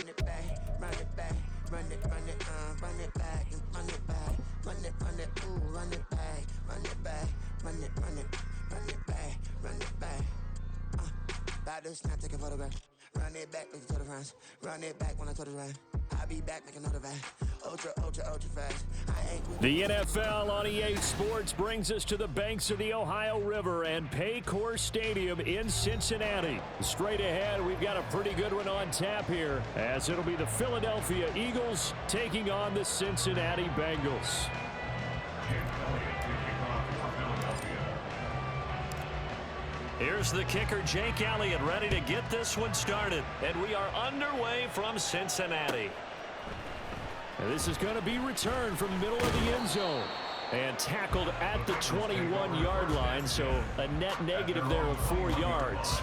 run it back, run it back, run it back, and run it back, run it, ooh, run it back, run it back, run it back, run it back. About to snap, take a photograph. Run it back, make it to the front. Run it back when I told it right. I'll be back, make another back. Ultra fast. The NFL on EA Sports brings us to the banks of the Ohio River and Paycor Stadium in Cincinnati. Straight ahead, we've got a pretty good one on tap here, as it'll be the Philadelphia Eagles taking on the Cincinnati Bengals. Here's the kicker, Jake Elliott, ready to get this one started. And we are underway from Cincinnati. And this is going to be returned from the middle of the end zone. And tackled at the 21-yard line, so a net negative there of 4 yards.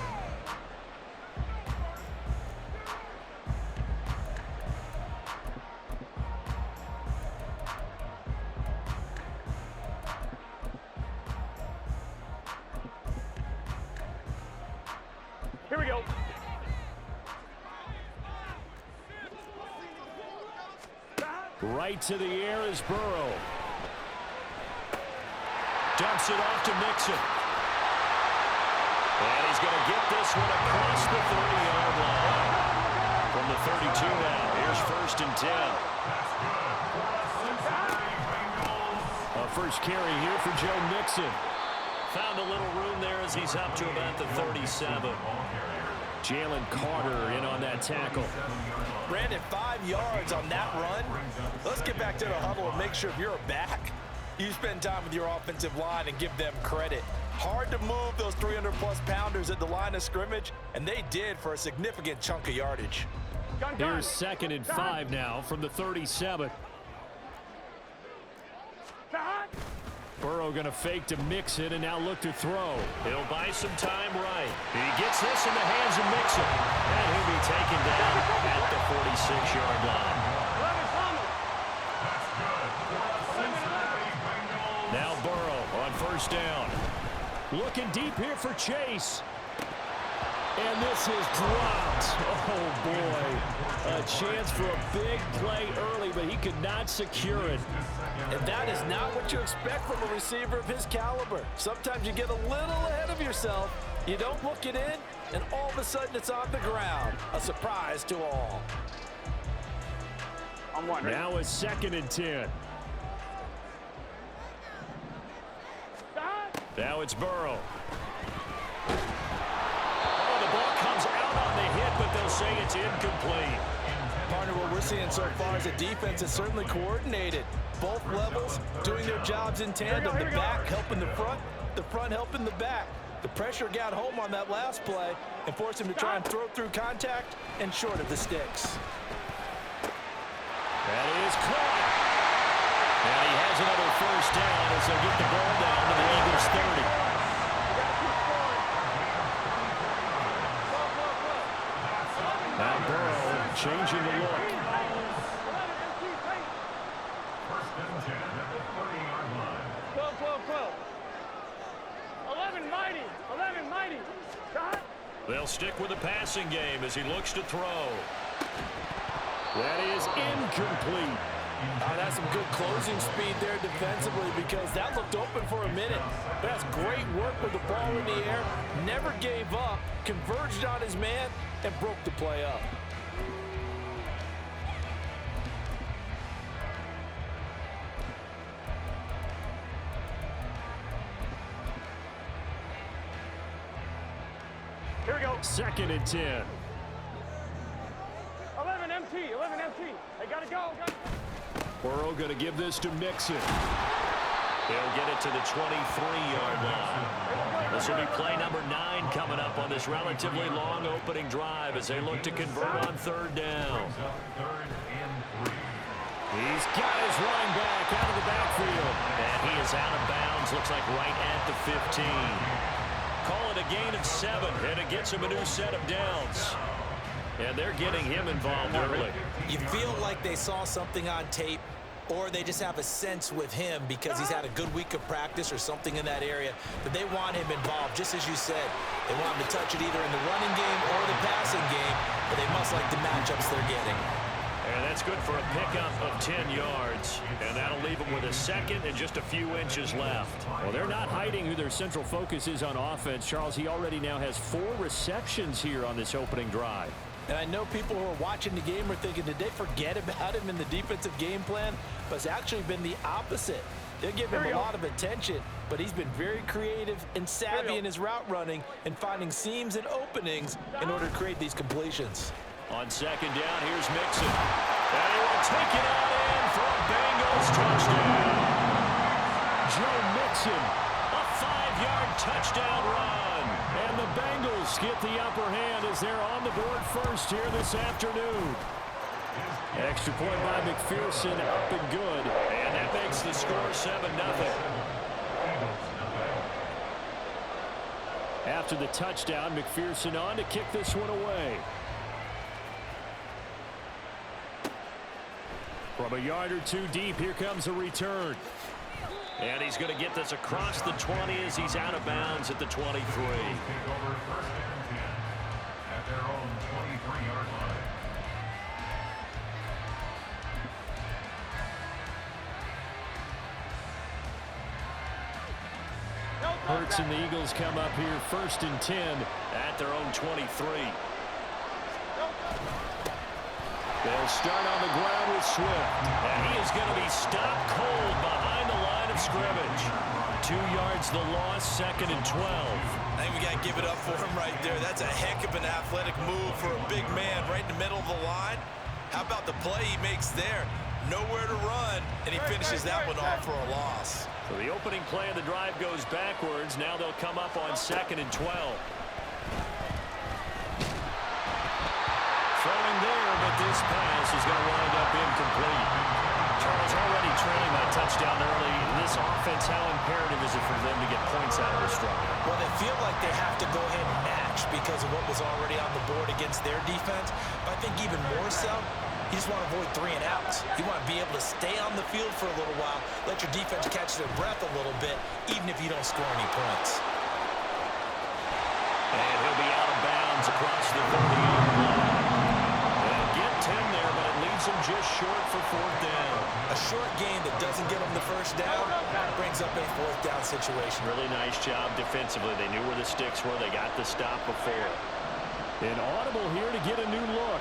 Here we go. Right to the air is Burrow. Dumps it off to Mixon. And he's going to get this one across the 30-yard line. From the 32 now, here's 1st and 10. A first carry here for Joe Mixon. Found a little room there as he's up to about the 37. Jalen Carter in on that tackle. Brandon, 5 yards on that run. Let's get back to the huddle and make sure if you're a back, you spend time with your offensive line and give them credit. Hard to move those 300-plus pounders at the line of scrimmage, and they did for a significant chunk of yardage. Here's 2nd and 5 now from the 37. Burrow going to fake to Mixon and now look to throw. He'll buy some time right. He gets this in the hands of Mixon. And he'll be taken down at the 46-yard line. Now Burrow on 1st down. Looking deep here for Chase. And this is dropped. Oh, boy. A chance for a big play early, but he could not secure it. And that is not what you expect from a receiver of his caliber. Sometimes you get a little ahead of yourself. You don't look it in, and all of a sudden it's on the ground. A surprise to all. I'm wondering. Now it's 2nd and 10. Now it's Burrow. The ball comes out on the hit, but they'll say it's incomplete. Partner, what we're seeing so far is a defense is certainly coordinated. Both levels doing their jobs in tandem. The back helping the front helping the back. The pressure got home on that last play and forced him to try and throw through contact and short of the sticks. That is caught. And he has another 1st down as they get the ball down to the Eagles 30. Now Burrow changing the look. 11 mighty. They'll stick with the passing game as he looks to throw. That is incomplete. That's some good closing speed there defensively because that looked open for a minute. But that's great work with the ball in the air. Never gave up, converged on his man, and broke the play up. Here we go. 2nd and 10. 11 MT. They got to go. Burrow going to give this to Mixon. He'll get it to the 23-yard line. This will be play number 9 coming up on this relatively long opening drive as they look to convert on 3rd down. He's got his running back out of the backfield. And he is out of bounds, looks like right at the 15. Call it a gain of 7, and it gets him a new set of downs. And they're getting him involved early. You feel like they saw something on tape, or they just have a sense with him because he's had a good week of practice or something in that area that they want him involved, just as you said. They want him to touch it either in the running game or the passing game, but they must like the matchups they're getting. And that's good for a pickup of 10 yards. And that'll leave them with a second and just a few inches left. Well, they're not hiding who their central focus is on offense. Charles, he already now has 4 receptions here on this opening drive. And I know people who are watching the game are thinking, did they forget about him in the defensive game plan? But it's actually been the opposite. They'll give him a lot of attention, but he's been very creative and savvy in his route running and finding seams and openings in order to create these completions. On second down, here's Mixon. And he will take it on in for a Bengals touchdown. Joe Mixon, A 5-yard touchdown run. and the Bengals get the upper hand as they're on the board first here this afternoon. Extra point by McPherson, up and good. And that makes the score 7-0. After the touchdown, McPherson on to kick this one away. From a yard or two deep, here comes a return. And he's going to get this across the 20 as he's out of bounds at the 23. Hurts and the Eagles come up here first and 10 at their own 23. They'll start on the ground with Swift. And he is going to be stopped cold behind the line of scrimmage. 2 yards the loss, second and 12. I think we got to give it up for him right there. That's a heck of an athletic move for a big man right in the middle of the line. How about the play he makes there? Nowhere to run, and he finishes that one off for a loss. So the opening play of the drive goes backwards. Now they'll come up on second and 12. Throwing there, but this pass is going to wind up incomplete. Charles, already trailing by touchdown early. This offense, how imperative is it for them to get points out of this drive? Well, they feel like they have to go ahead and match because of what was already on the board against their defense. But I think even more so, you just want to avoid 3 and outs. You want to be able to stay on the field for a little while, let your defense catch their breath a little bit, even if you don't score any points. And he'll be out of bounds across the 30-yard line. They'll get 10 there, but it leaves them just short for 4th down. A short gain that doesn't get them the first down brings up a 4th down situation. Really nice job defensively. They knew where the sticks were. They got the stop before. An audible here to get a new look.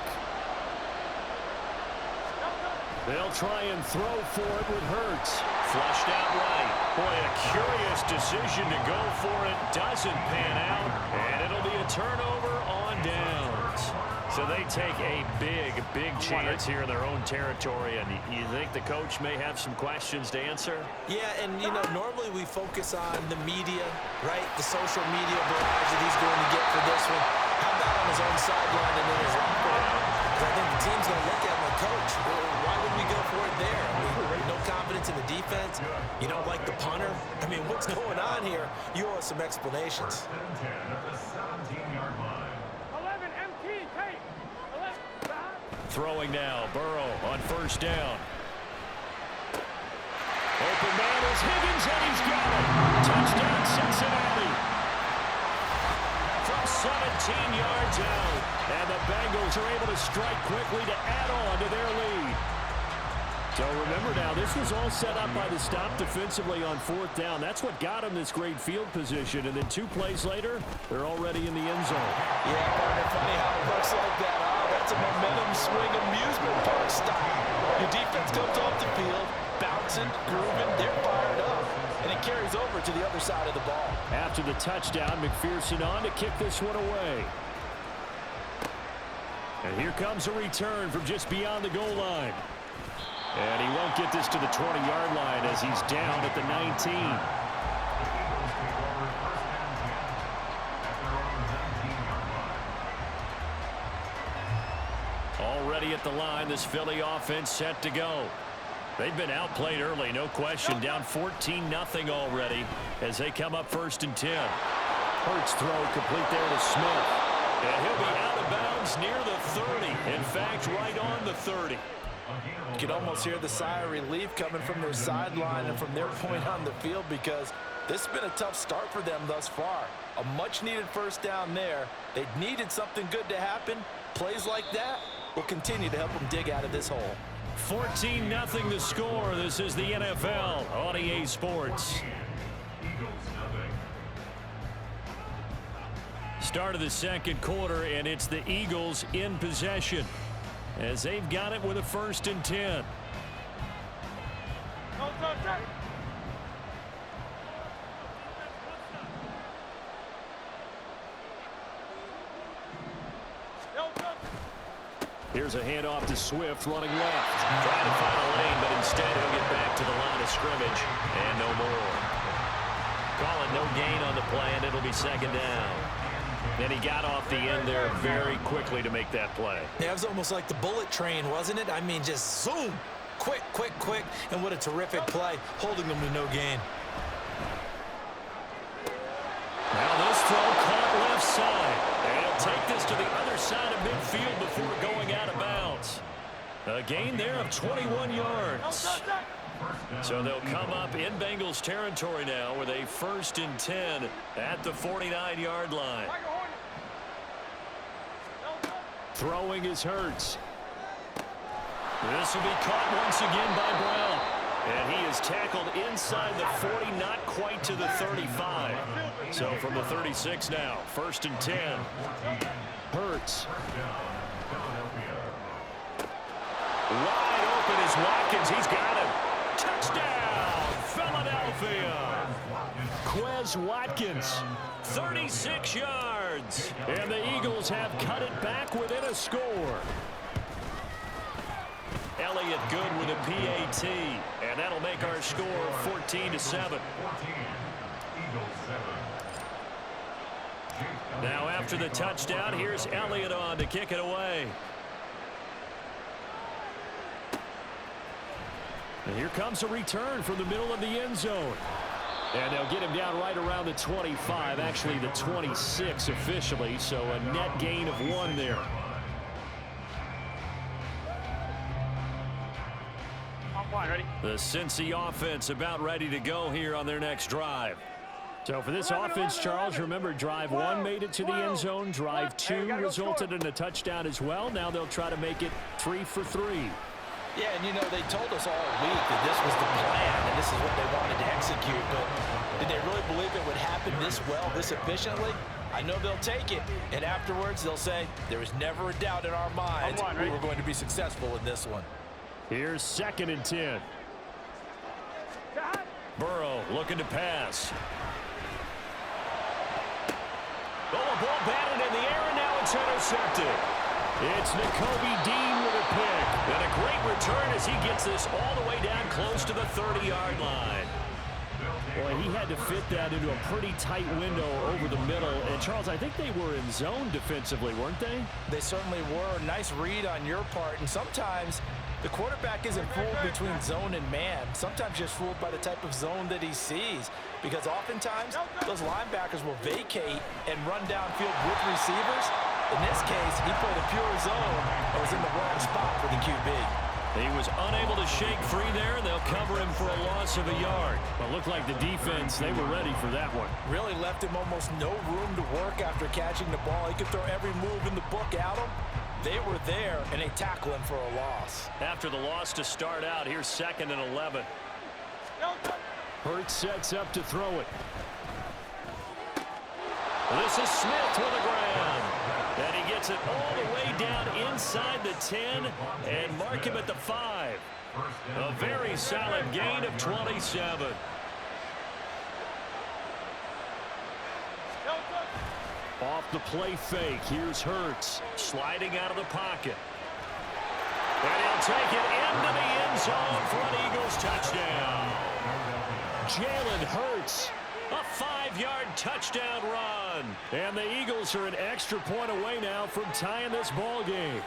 They'll try and throw for it with Hurts. Flushed out right. Boy, a curious decision to go for it. Doesn't pan out. And it'll be a turnover on downs. So they take a big chance here in their own territory. And you think the coach may have some questions to answer? Yeah, and, you know, normally we focus on the media, right? The social media barrage that he's going to get for this one. How about on his own sideline and in his locker room? Because I think the team's going to look at him like, Coach, why would we go for it there? I mean, no confidence in the defense. You don't like the punter. I mean, what's going on here? You owe us some explanations. 11 MT, tape. 11, Throwing now, Burrow on first down. Open man is Higgins, and he's got it. Touchdown, Cincinnati. From 17 yards out. And the Bengals are able to strike quickly to add on to their lead. So remember now, this was all set up by the stop defensively on 4th down. That's what got them this great field position. And then 2 plays later, they're already in the end zone. Yeah, partner, funny how it looks like that. Oh, that's a momentum swing amusement park style. Your defense comes off the field, bouncing, grooving, they're fired up. And it carries over to the other side of the ball. After the touchdown, McPherson on to kick this one away. And here comes a return from just beyond the goal line. And he won't get this to the 20-yard line as he's down at the 19. Already at the line, this Philly offense set to go. They've been outplayed early, no question. Down 14-0 already as they come up first and 10. Hurts throw complete there to Smith. And he'll be out of bounds near the 30. In fact, right on the 30. You can almost hear the sigh of relief coming from their sideline and from their point on the field because this has been a tough start for them thus far. A much-needed first down there. They needed something good to happen. plays like that will continue to help them dig out of this hole. 14-0 the score. This is the NFL on EA Sports. Start of the second quarter, and it's the Eagles in possession as they've got it with a 1st and 10. Here's a handoff to Swift running left. Trying to find a lane, but instead he'll get back to the line of scrimmage and no more. Calling no gain on the play, and it'll be 2nd down. Then he got off the end there very quickly to make that play. Yeah, it was almost like the bullet train, wasn't it? I mean, just zoom. Quick, quick, quick. And what a terrific play, holding them to no gain. Now this throw caught left side. And he'll take this to the other side of midfield before going out of bounds. A gain there of 21 yards. So they'll come up in Bengals territory now with a 1st and 10 at the 49-yard line. Throwing is Hurts. This will be caught once again by Brown. And he is tackled inside the 40, not quite to the 35. So from the 36 now, 1st and 10. Hurts. Wide open is Watkins. He's got him. Touchdown, Philadelphia. Quez Watkins, 36 yards. And the Eagles have cut it back within a score. Elliott good with a PAT, and that'll make our score 14-7. Now after the touchdown, here's Elliott on to kick it away. And here comes a return from the middle of the end zone. And they'll get him down right around the 25, actually the 26 officially, so a net gain of 1 there. Ready? The Cincy offense about ready to go here on their next drive. So for this offense, Charles, remember drive 1 made it to the end zone. Drive 2 resulted in a touchdown as well. Now they'll try to make it 3 for 3. Yeah, and you know, they told us all week that this was the plan and this is what they wanted to execute, but did they really believe it would happen this well, this efficiently? I know they'll take it, and afterwards they'll say, there was never a doubt in our minds we were going to be successful in this one. Here's 2nd and 10. Burrow looking to pass. Oh, a ball batted in the air, and now it's intercepted. It's Nakobe Dean with a pick. And a great return as he gets this all the way down close to the 30-yard line. Boy, he had to fit that into a pretty tight window over the middle. And, Charles, I think they were in zone defensively, weren't they? They certainly were. Nice read on your part. And sometimes the quarterback isn't fooled between zone and man. Sometimes just fooled by the type of zone that he sees. Because oftentimes, those linebackers will vacate and run downfield with receivers. In this case, he played a pure zone and was in the wrong spot for the QB. He was unable to shake free there, and they'll cover him for a loss of a yard. But looked like the defense, they were ready for that one. Really left him almost no room to work after catching the ball. He could throw every move in the book at him. They were there, and they tackle him for a loss. After the loss to start out, here's 2nd and 11. Hurts sets up to throw it. This is Smith to the ground. And he gets it all the way down inside the 10 and mark him at the 5. A very solid gain of 27. Off the play fake, here's Hurts sliding out of the pocket. And he'll take it into the end zone for an Eagles touchdown. Jalen Hurts, a 5-yard touchdown run. And the Eagles are an extra point away now from tying this ball game.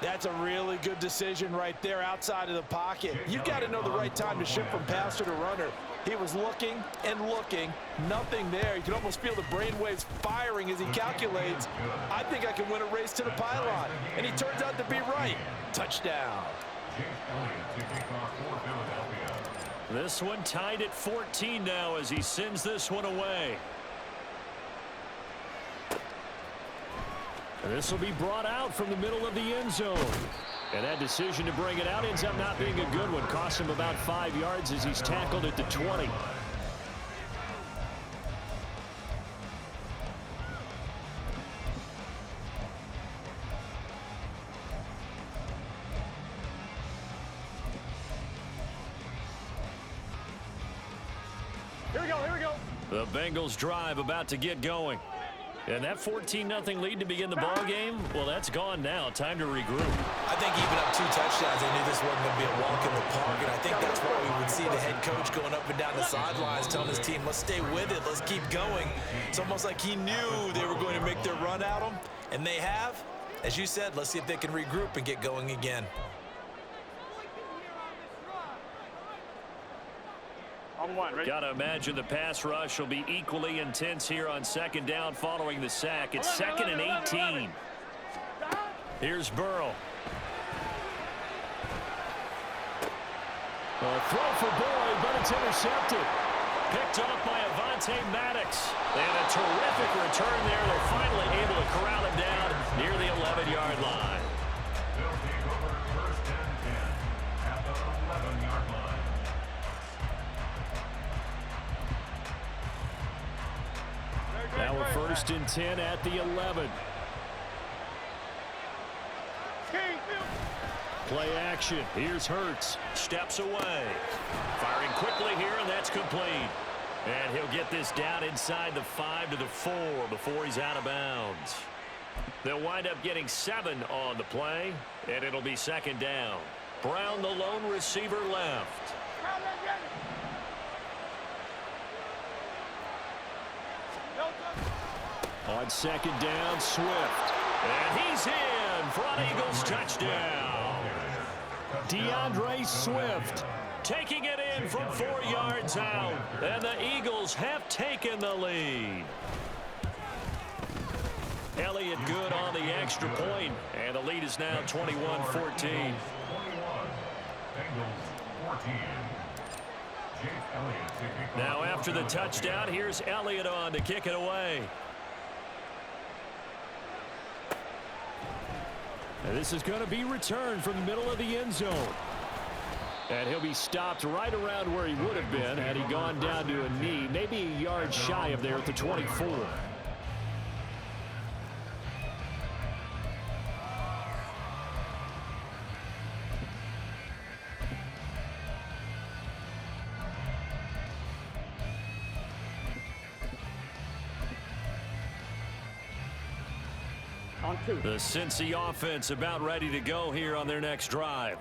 That's a really good decision right there outside of the pocket. You've got to know the right time to shift from passer to runner. He was looking and looking, nothing there. You can almost feel the brainwaves firing as he calculates, I think I can win a race to the pylon. And he turns out to be right. Touchdown. This one tied at 14 now as he sends this one away. This will be brought out from the middle of the end zone. And that decision to bring it out ends up not being a good one. Cost him about 5 yards as he's tackled at the 20. Here we go, here we go. The Bengals drive about to get going. And that 14-0 lead to begin the ball game, well, that's gone now. Time to regroup. I think even up 2 touchdowns, they knew this wasn't going to be a walk in the park, and I think that's why we would see the head coach going up and down the sidelines telling his team, let's stay with it, let's keep going. It's almost like he knew they were going to make their run at him, and they have. As you said, let's see if they can regroup and get going again. On one, ready? Got to imagine the pass rush will be equally intense here on second down following the sack. It's 2nd and 18. Here's Burrow. A throw for Boyd, but it's intercepted. Picked off by Avonte Maddox. And a terrific return there. They're finally able to corral him down near the 11-yard line. Now we're 1st and 10 at the 11. Play action. Here's Hurts. Steps away. Firing quickly here, and that's complete. And he'll get this down inside the 5 to the 4 before he's out of bounds. They'll wind up getting 7 on the play, and it'll be 2nd down. Brown, the lone receiver, left. On 2nd down, Swift. And he's in for an Eagles touchdown. DeAndre Swift. Taking it in from 4 yards out. And the Eagles have taken the lead. Elliott good on the extra point. And the lead is now 21-14. Now after the touchdown, here's Elliott on to kick it away. And this is going to be returned from the middle of the end zone. And he'll be stopped right around where he would have been had he gone down to a knee, maybe a yard shy of there at the 24. The Cincy offense about ready to go here on their next drive.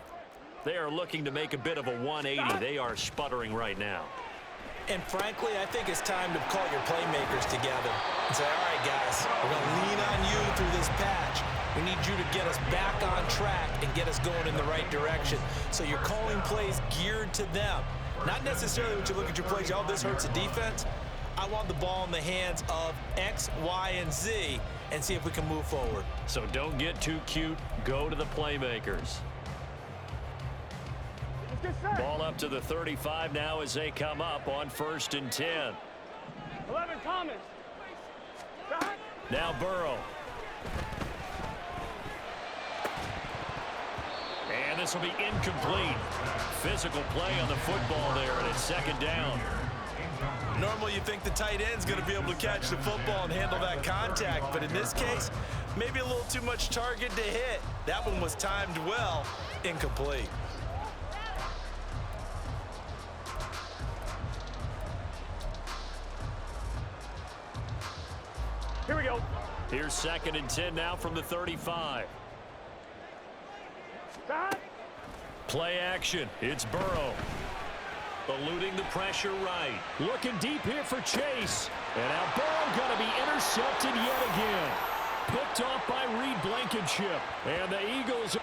They are looking to make a bit of a 180. They are sputtering right now. And frankly, I think it's time to call your playmakers together and say, all right, guys, we're going to lean on you through this patch. We need you to get us back on track and get us going in the right direction. So you're calling plays geared to them. Not necessarily when you look at your plays, oh, this hurts the defense. I want the ball in the hands of X, Y, and Z and see if we can move forward. So don't get too cute. Go to the playmakers. Ball up to the 35 now as they come up on 1st and 10. 11, Thomas. Now Burrow. And this will be incomplete. Physical play on the football there, and it's 2nd down. Normally you think the tight end's going to be able to catch the football and handle that contact, but in this case, maybe a little too much target to hit. That one was timed well, incomplete. Here we go. Here's 2nd and 10 now from the 35. Play action. It's Burrow. Eluding the pressure right. Looking deep here for Chase. And now Burrow going to be intercepted yet again. Picked off by Reed Blankenship. And the Eagles